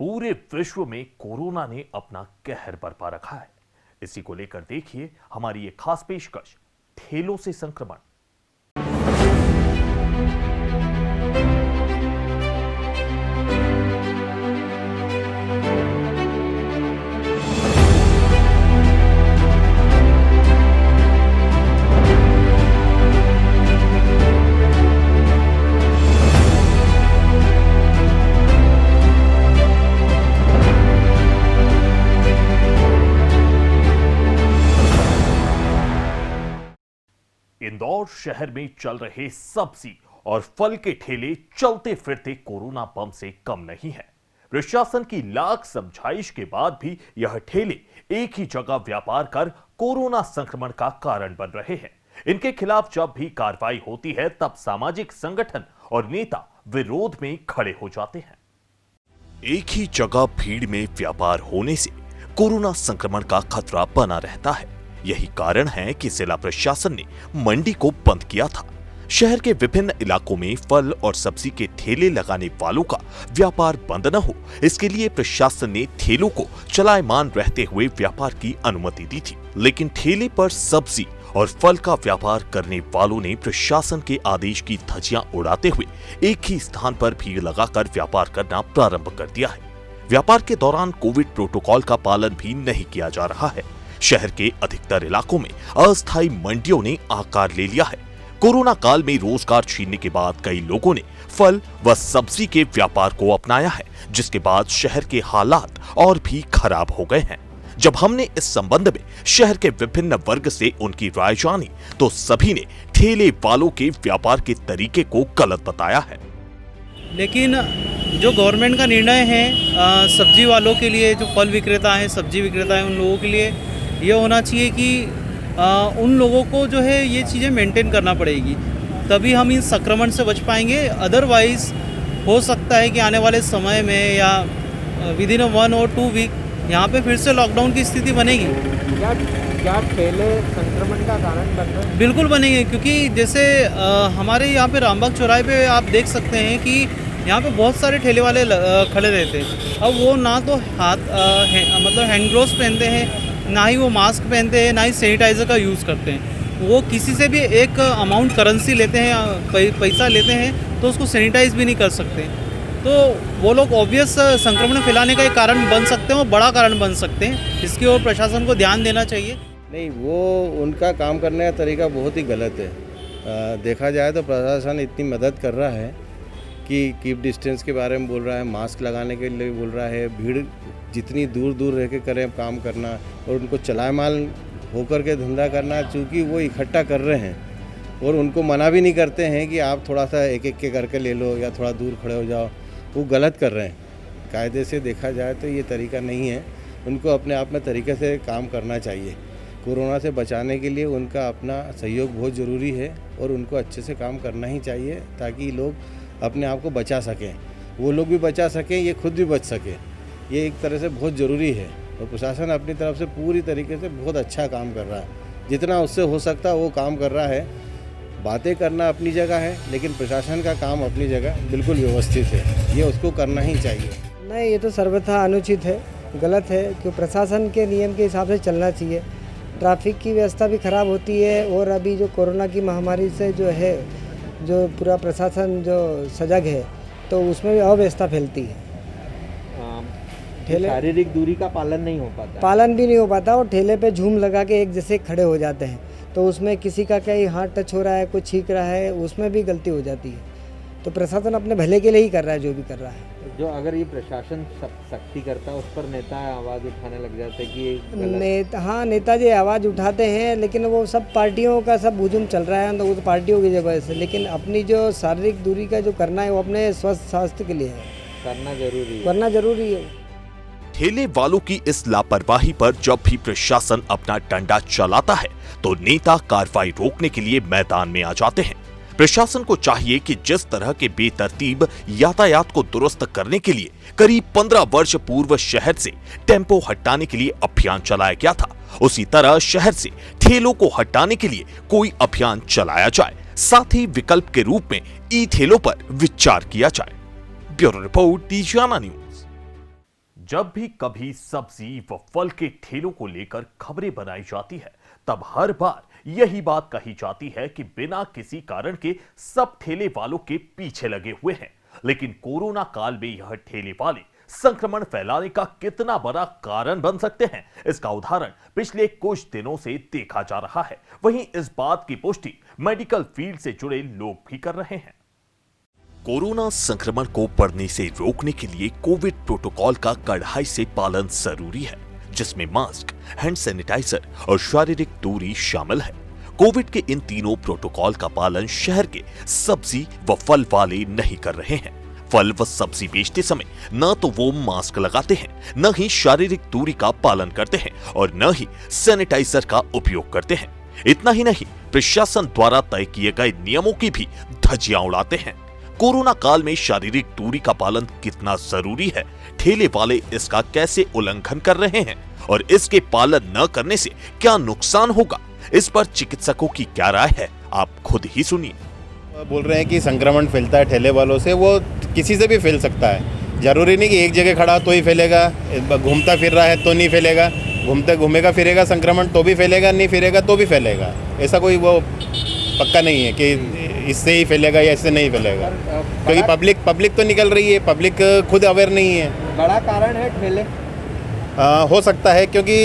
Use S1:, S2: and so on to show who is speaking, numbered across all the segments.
S1: पूरे विश्व में कोरोना ने अपना कहर बरपा रखा है। इसी को लेकर देखिए हमारी ये खास पेशकश, ठेलों से संक्रमण। इंदौर शहर में चल रहे सब्जी और फल के ठेले चलते फिरते कोरोना बम से कम नहीं है। प्रशासन की लाख समझाइश के बाद भी यह ठेले एक ही जगह व्यापार कर कोरोना संक्रमण का कारण बन रहे हैं। इनके खिलाफ जब भी कार्रवाई होती है तब सामाजिक संगठन और नेता विरोध में खड़े हो जाते हैं। एक ही जगह भीड़ में व्यापार होने से कोरोना संक्रमण का खतरा बना रहता है। यही कारण है कि जिला प्रशासन ने मंडी को बंद किया था। शहर के विभिन्न इलाकों में फल और सब्जी के ठेले लगाने वालों का व्यापार बंद न हो, इसके लिए प्रशासन ने ठेलों को चलायमान रहते हुए व्यापार की अनुमति दी थी। लेकिन ठेले पर सब्जी और फल का व्यापार करने वालों ने प्रशासन के आदेश की धज्जियां उड़ाते हुए एक ही स्थान पर भीड़ लगाकर व्यापार करना प्रारंभ कर दिया है। व्यापार के दौरान कोविड प्रोटोकॉल का पालन भी नहीं किया जा रहा है। शहर के अधिकतर इलाकों में अस्थायी मंडियों ने आकार ले लिया है। कोरोना काल में रोजगार छीनने के बाद कई लोगों ने फल व सब्जी के व्यापार को अपनाया है, जिसके बाद शहर के हालात और भी खराब हो गए हैं। जब हमने इस संबंध में शहर के विभिन्न वर्ग से उनकी राय जानी तो सभी ने ठेले वालों के व्यापार के तरीके को गलत बताया है।
S2: लेकिन जो गवर्नमेंट का निर्णय है सब्जी वालों के लिए, जो फल विक्रेता हैं, सब्जी विक्रेता हैं, उन लोगों के लिए ये होना चाहिए कि उन लोगों को जो है ये चीज़ें मेंटेन करना पड़ेगी, तभी हम इस संक्रमण से बच पाएंगे। अदरवाइज़ हो सकता है कि आने वाले समय में या विद इन 1 और 2 वीक यहाँ पे फिर से लॉकडाउन की स्थिति बनेगी।
S3: क्या ठेले संक्रमण का कारण बन रहे हैं?
S2: बिल्कुल बनेंगे, क्योंकि जैसे हमारे यहाँ पे रामबाग चौराहे पे आप देख सकते हैं कि यहाँ पे बहुत सारे ठेले वाले खड़े रहते हैं। अब वो ना तो मतलब हैंड ग्लोव्स पहनते हैं, ना ही वो मास्क पहनते हैं, ना ही सैनिटाइज़र का यूज़ करते हैं। वो किसी से भी एक अमाउंट करेंसी लेते हैं, पैसा लेते हैं, तो उसको सैनिटाइज भी नहीं कर सकते। तो वो लोग ऑब्वियस संक्रमण फैलाने का एक कारण बन सकते हैं और बड़ा कारण बन सकते हैं। इसकी ओर प्रशासन को ध्यान देना चाहिए।
S3: नहीं, वो उनका काम करने का तरीका बहुत ही गलत है। देखा जाए तो प्रशासन इतनी मदद कर रहा है कि कीप डिस्टेंस के बारे में बोल रहा है, मास्क लगाने के लिए बोल रहा है, भीड़ जितनी दूर दूर रह के करें काम करना और उनको चलायमान होकर के धंधा करना, चूँकि वो इकट्ठा कर रहे हैं और उनको मना भी नहीं करते हैं कि आप थोड़ा सा एक एक के करके ले लो या थोड़ा दूर खड़े हो जाओ। वो गलत कर रहे हैं। कायदे से देखा जाए तो ये तरीका नहीं है। उनको अपने आप में तरीके से काम करना चाहिए। कोरोना से बचाने के लिए उनका अपना सहयोग बहुत ज़रूरी है और उनको अच्छे से काम करना ही चाहिए, ताकि लोग अपने आप को बचा सकें, वो लोग भी बचा सकें, ये खुद भी बच सकें। ये एक तरह से बहुत ज़रूरी है और प्रशासन अपनी तरफ से पूरी तरीके से बहुत अच्छा काम कर रहा है। जितना उससे हो सकता है वो काम कर रहा है। बातें करना अपनी जगह है, लेकिन प्रशासन का काम अपनी जगह बिल्कुल व्यवस्थित है। ये उसको करना ही चाहिए।
S4: नहीं, ये तो सर्वथा अनुचित है, गलत है, कि प्रशासन के नियम के हिसाब से चलना चाहिए। ट्रैफिक की व्यवस्था भी खराब होती है और अभी जो कोरोना की महामारी से जो है, जो पूरा प्रशासन जो सजग है, तो उसमें भी अव्यवस्था फैलती है।
S3: शारीरिक दूरी का पालन नहीं हो पाता,
S4: पालन भी नहीं हो पाता और ठेले पे झूम लगा के एक जैसे खड़े हो जाते हैं, तो उसमें किसी का कहीं हाथ टच हो रहा है, कोई छींक रहा है, उसमें भी गलती हो जाती है। तो प्रशासन अपने भले के लिए ही कर रहा है जो भी कर रहा है।
S5: जो अगर ये प्रशासन सख्ती करता है उस पर नेता आवाज़ उठाने लग जाते हैं कि
S4: हाँ, नेताजी आवाज़ उठाते हैं, लेकिन वो सब पार्टियों का सब हुजूम चल रहा है, तो वो तो पार्टियों की वजह से। लेकिन अपनी जो शारीरिक दूरी का जो करना है वो अपने स्वस्थ स्वास्थ्य के लिए है, करना जरूरी है।
S1: ठेले वालों की इस लापरवाही पर जब भी प्रशासन अपना डंडा चलाता है तो नेता कार्रवाई रोकने के लिए मैदान में आ जाते हैं। प्रशासन को चाहिए कि जिस तरह के बेतरतीब यातायात को दुरुस्त करने के लिए करीब 15 वर्ष पूर्व शहर से टेम्पो हटाने के लिए अभियान चलाया गया था, उसी तरह शहर से ठेलों को हटाने के लिए कोई अभियान चलाया जाए। साथ ही विकल्प के रूप में ई ठेलों पर विचार किया जाए। ब्यूरो रिपोर्ट, डीजियाना न्यूज। जब भी कभी सब्जी व फल के ठेलों को लेकर खबरें बनाई जाती है, तब हर बार यही बात कही जाती है कि बिना किसी कारण के सब ठेले वालों के पीछे लगे हुए हैं। लेकिन कोरोना काल में यह ठेले वाले संक्रमण फैलाने का कितना बड़ा कारण बन सकते हैं, इसका उदाहरण पिछले कुछ दिनों से देखा जा रहा है। वहीं इस बात की पुष्टि मेडिकल फील्ड से जुड़े लोग भी कर रहे हैं। कोरोना संक्रमण को बढ़ने से रोकने के लिए कोविड प्रोटोकॉल का कड़ाई से पालन जरूरी है, जिसमें मास्क, हैंड सैनिटाइजर और शारीरिक दूरी शामिल है। कोविड के इन तीनों प्रोटोकॉल का पालन शहर के सब्जी व फल वाले नहीं कर रहे हैं। फल व सब्जी बेचते समय न तो वो मास्क लगाते हैं, न ही शारीरिक दूरी का पालन करते हैं और न ही सैनिटाइजर का उपयोग करते हैं। इतना ही नहीं, प्रशासन द्वारा तय किए गए नियमों की भी धज्जियां उड़ाते हैं। कोरोना काल में शारीरिक दूरी का पालन कितना जरूरी है, ठेले वाले इसका कैसे उल्लंघन कर रहे हैं और इसके पालन न करने से क्या नुकसान होगा, इस पर चिकित्सकों की क्या राय है, आप खुद ही सुनिए।
S6: बोल रहे हैं कि संक्रमण फैलता है ठेले वालों से, वो किसी से भी फैल सकता है। जरूरी नहीं कि एक जगह खड़ा तो ही फैलेगा, घूमता फिर रहा है तो नहीं फैलेगा, घूमेगा फिरेगा संक्रमण तो भी फैलेगा, नहीं फिरेगा तो भी फैलेगा। ऐसा कोई वो पक्का नहीं है कि इससे ही फैलेगा या इससे नहीं फैलेगा, क्योंकि पब्लिक तो निकल रही है, पब्लिक खुद अवेयर नहीं है।
S5: बड़ा कारण है ठेले,
S6: हो सकता है क्योंकि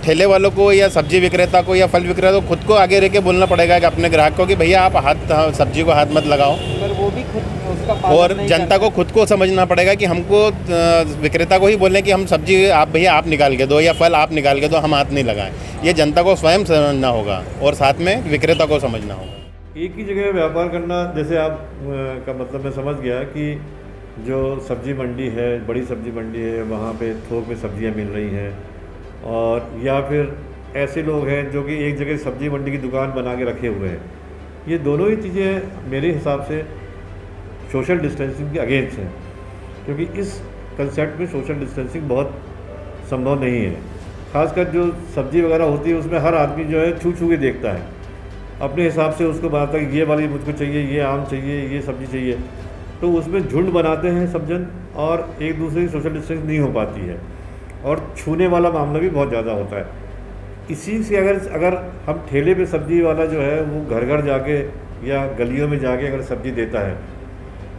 S6: ठेले वालों को या सब्जी विक्रेता को या फल विक्रेता को खुद को आगे रह के बोलना पड़ेगा कि अपने ग्राहक को कि भैया आप सब्जी को हाथ मत लगाओ,
S5: पर वो भी खुद उसका पालन
S6: और
S5: नहीं
S6: जनता को खुद को समझना पड़ेगा कि हमको विक्रेता को ही बोलें कि हम सब्जी भैया आप निकाल के दो या फल आप निकाल के दो, हम हाथ नहीं लगाएं। ये जनता को स्वयं समझना होगा और साथ में विक्रेता को समझना होगा।
S7: एक ही जगह व्यापार करना, जैसे आप का मतलब मैं समझ गया कि जो सब्जी मंडी है, बड़ी सब्जी मंडी है, वहाँ पे थोक में सब्जियाँ मिल रही हैं, और या फिर ऐसे लोग हैं जो कि एक जगह सब्जी मंडी की दुकान बना के रखे हुए हैं। ये दोनों ही चीज़ें मेरे हिसाब से सोशल डिस्टेंसिंग के अगेंस्ट हैं, क्योंकि इस कंसेप्ट में सोशल डिस्टेंसिंग बहुत संभव नहीं है। खासकर जो सब्जी वगैरह होती है उसमें हर आदमी जो है छू छू के देखता है, अपने हिसाब से उसको बताता है कि ये वाली मुझको चाहिए, ये आम चाहिए, ये सब्जी चाहिए। तो उसमें झुंड बनाते हैं सब जन, और एक दूसरे की सोशल डिस्टेंस नहीं हो पाती है, और छूने वाला मामला भी बहुत ज़्यादा होता है। इसी से अगर हम ठेले पे सब्जी वाला जो है वो घर घर जाके या गलियों में जाके अगर सब्जी देता है,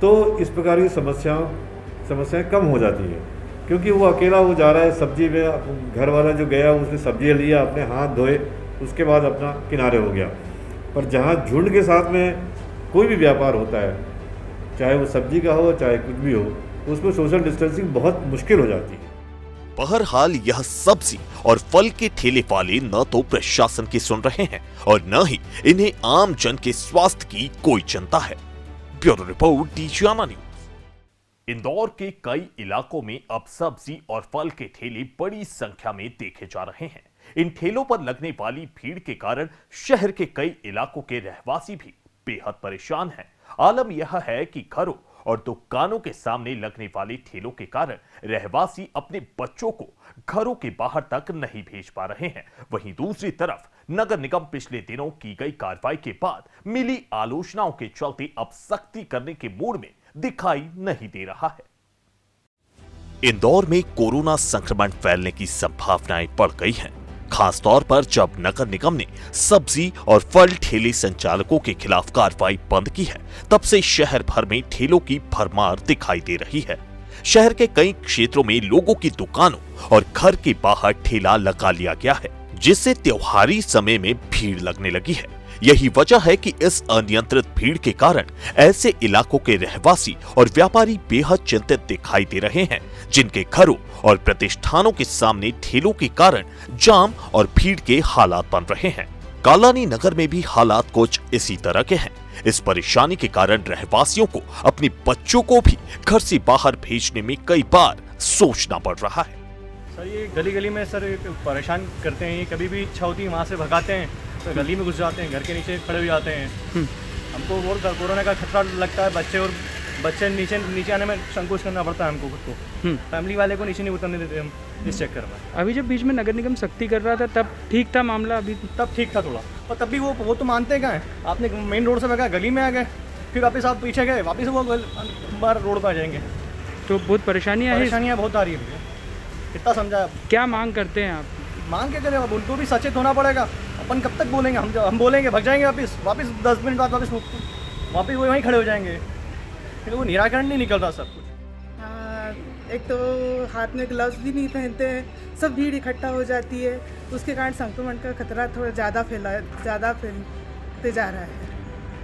S7: तो इस प्रकार की समस्याएं कम हो जाती है, क्योंकि वो अकेला वो जा रहा है सब्जी में, घर वाला जो गया उसने सब्जी लिया, अपने हाथ धोए, उसके बाद अपना किनारे हो गया। पर जहाँ झुंड के साथ में कोई भी व्यापार होता है, चाहे वो सब्जी का हो चाहे कुछ भी हो, उसमें सोशल डिस्टेंसिंग बहुत मुश्किल हो जाती है।
S1: बहरहाल यह सब्जी और फल के ठेले वाले न तो प्रशासन की सुन रहे हैं और न ही इन्हें आम जन के स्वास्थ्य की कोई चिंता है। ब्यूरो रिपोर्ट, डीजीआना न्यूज। इंदौर के कई इलाकों में अब सब्जी और फल के ठेले बड़ी संख्या में देखे जा रहे हैं। इन ठेलों पर लगने वाली भीड़ के कारण शहर के कई इलाकों के रहवासी भी बेहद परेशान हैं। आलम यह है कि घरों और दुकानों के सामने लगने वाले ठेलों के कारण रहवासी अपने बच्चों को घरों के बाहर तक नहीं भेज पा रहे हैं। वहीं दूसरी तरफ नगर निगम पिछले दिनों की गई कार्रवाई के बाद मिली आलोचनाओं के चलते अब सख्ती करने के मूड में दिखाई नहीं दे रहा है। इंदौर में कोरोना संक्रमण फैलने की संभावनाएं बढ़ गई हैं, खासतौर पर जब नगर निगम ने सब्जी और फल ठेले संचालकों के खिलाफ कार्रवाई बंद की है, तब से शहर भर में ठेलों की भरमार दिखाई दे रही है। शहर के कई क्षेत्रों में लोगों की दुकानों और घर के बाहर ठेला लगा लिया गया है, जिससे त्योहारी समय में भीड़ लगने लगी है। यही वजह है कि इस अनियंत्रित भीड़ के कारण ऐसे इलाकों के रहवासी और व्यापारी बेहद चिंतित दिखाई दे रहे हैं, जिनके घरों और प्रतिष्ठानों के सामने ठेलों के कारण जाम और भीड़ के हालात बन रहे हैं। कालानी नगर में भी हालात कुछ इसी तरह के हैं। इस परेशानी के कारण रहवासियों को अपने बच्चों को भी घर से बाहर भेजने में कई बार सोचना पड़ रहा है।
S8: सर ये गली गली में सर परेशान करते हैं, ये कभी भी इच्छा होती है वहाँ से भगाते हैं तो गली में घुस जाते हैं, घर के नीचे खड़े हो जाते हैं। हमको बहुत कोरोना का खतरा लगता है, बच्चे नीचे आने में संकोच करना पड़ता है हमको खुद को। फैमिली वाले को नीचे नहीं उतरने देते हम इस चक्कर में।
S9: अभी जब बीच में नगर निगम सख्ती कर रहा था तब ठीक था मामला, अभी
S8: तब ठीक था थोड़ा, और तब भी वो तो मानते हैं, कहाँ है आपने मेन रोड से भगा, गली में आ गए, फिर वापस आप पीछे गए, वापस वो बार रोड पर आ जाएंगे,
S9: तो बहुत परेशानियाँ
S8: बहुत आ रही है। कितना समझाया।
S9: क्या मांग करते हैं आप?
S8: मांग के चले, अब उनको भी सचेत होना पड़ेगा। अपन कब तक बोलेंगे? हम बोलेंगे भग जाएंगे वापस 10 मिनट बाद वापस वो वहीं खड़े हो जाएंगे, फिर वो निराकरण नहीं निकल रहा सब कुछ।
S10: एक तो हाथ में ग्लव्स भी नहीं पहनते हैं, सब भीड़ इकट्ठा हो जाती है, उसके कारण संक्रमण का खतरा थोड़ा ज़्यादा फैलते जा रहा है।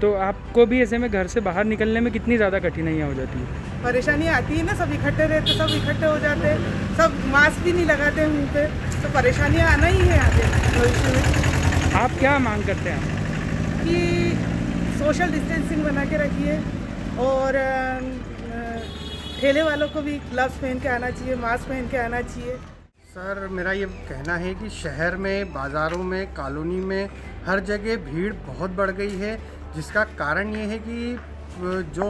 S9: तो आपको भी ऐसे में घर से बाहर निकलने में कितनी ज़्यादा कठिनाइयाँ हो जाती है?
S10: परेशानी आती है ना, सब इकट्ठे रहते, सब इकट्ठे हो जाते हैं, सब मास्क भी नहीं लगाते मुँह पे, तो परेशानियाँ आना ही है आगे भविष्य में।
S9: आप क्या मांग करते हैं
S10: कि सोशल डिस्टेंसिंग बना के रखिए और ठेले वालों को भी ग्लव्स पहन के आना चाहिए, मास्क पहन के आना चाहिए।
S11: सर मेरा ये कहना है कि शहर में, बाज़ारों में, कॉलोनी में हर जगह भीड़ बहुत बढ़ गई है, जिसका कारण ये है कि जो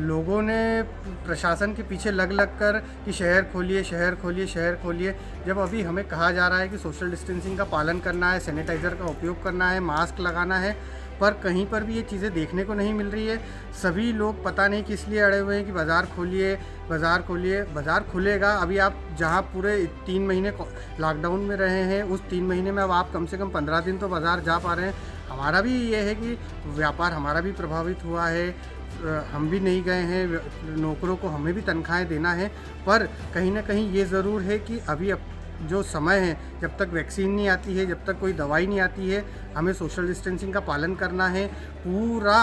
S11: लोगों ने प्रशासन के पीछे लग कर कि शहर खोलिए, शहर खोलिए, शहर खोलिए, जब अभी हमें कहा जा रहा है कि सोशल डिस्टेंसिंग का पालन करना है, सैनिटाइज़र का उपयोग करना है, मास्क लगाना है, पर कहीं पर भी ये चीज़ें देखने को नहीं मिल रही है। सभी लोग पता नहीं किस लिए अड़े हुए हैं कि बाज़ार खोलिए, बाज़ार खोलिए। बाज़ार खुलेगा, अभी आप जहाँ पूरे 3 महीने लॉकडाउन में रहे हैं, उस 3 महीने में अब आप कम से कम 15 दिन तो बाज़ार जा पा रहे हैं। हमारा भी ये है कि व्यापार हमारा भी प्रभावित हुआ है, हम भी नहीं गए हैं, नौकरों को हमें भी तनख्वाहें देना है, पर कहीं ना कहीं ये ज़रूर है कि अभी जो समय है, जब तक वैक्सीन नहीं आती है, जब तक कोई दवाई नहीं आती है, हमें सोशल डिस्टेंसिंग का पालन करना है, पूरा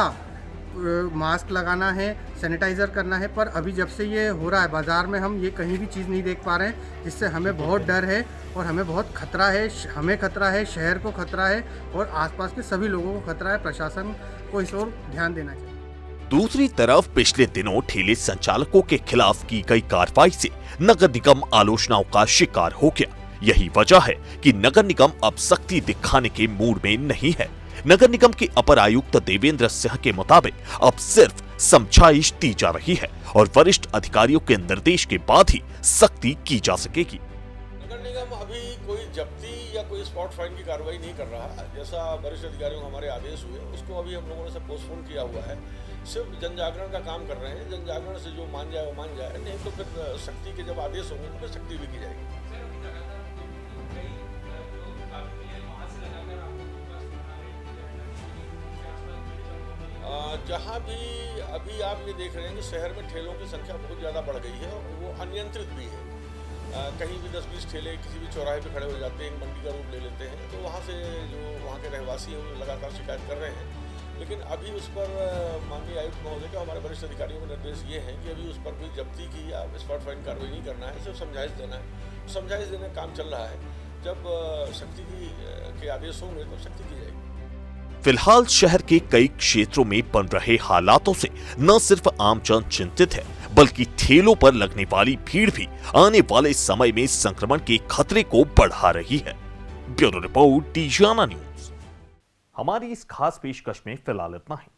S11: मास्क लगाना है, सैनिटाइज़र करना है। पर अभी जब से ये हो रहा है बाज़ार में, हम ये कहीं भी चीज़ नहीं देख पा रहे हैं, जिससे हमें बहुत डर है और हमें बहुत खतरा है। हमें खतरा है, शहर को खतरा है और आसपास के सभी लोगों को खतरा है। प्रशासन को इस ओर ध्यान देना चाहिए।
S1: दूसरी तरफ पिछले दिनों ठेले संचालकों के खिलाफ की गई कार्रवाई से नगर निगम आलोचनाओं का शिकार हो गया। यही वजह है कि नगर निगम अब सख्ती दिखाने के मूड में नहीं है। नगर निगम के अपर आयुक्त देवेंद्र सिंह के मुताबिक अब सिर्फ समझाइश दी जा रही है और वरिष्ठ अधिकारियों के निर्देश के बाद ही सख्ती की जा सकेगी।
S12: नगर निगम अभी कोई जब्ती या कोई स्पॉट फाइन की कार्रवाई नहीं कर रहा। जैसा वरिष्ठ अधिकारियों को हमारे आदेश हुए, उसको अभी हम लोगों ने सब पोस्टपोन किया हुआ है। सिर्फ जन जागरण का काम कर रहे हैं। जन जागरण से जो मान जाए वो मान जाए, नहीं तो फिर सख्ती के जब आदेश होंगे तो फिर सख्ती भी की जाएगी। जहाँ भी अभी आप ये देख रहे हैं कि शहर में ठेलों की संख्या बहुत ज़्यादा बढ़ गई है और वो अनियंत्रित भी है। कहीं भी 10-20 ठेले किसी भी चौराहे पे खड़े हो जाते हैं, एक मंडी का रूप ले लेते हैं। तो वहाँ से जो वहाँ के रहवासी हैं वो लगातार शिकायत कर रहे हैं। लेकिन अभी उस पर माननीय आयुक्त महोदय का, हमारे वरिष्ठ अधिकारियों के निर्देश ये हैं कि अभी उस पर कोई जब्ती की या स्पॉट फाइन कार्रवाई नहीं करना है, सिर्फ समझाइश देना है। समझाइश देने का काम चल रहा है। जब सख्ती के आदेश होंगे तब सख्ती की जाएगी।
S1: फिलहाल शहर के कई क्षेत्रों में बन रहे हालातों से न सिर्फ आमजन चिंतित है, बल्कि ठेलों पर लगने वाली भीड़ भी आने वाले समय में संक्रमण के खतरे को बढ़ा रही है। ब्यूरो रिपोर्ट, टीजियाना न्यूज। हमारी इस खास पेशकश में फिलहाल इतना ही।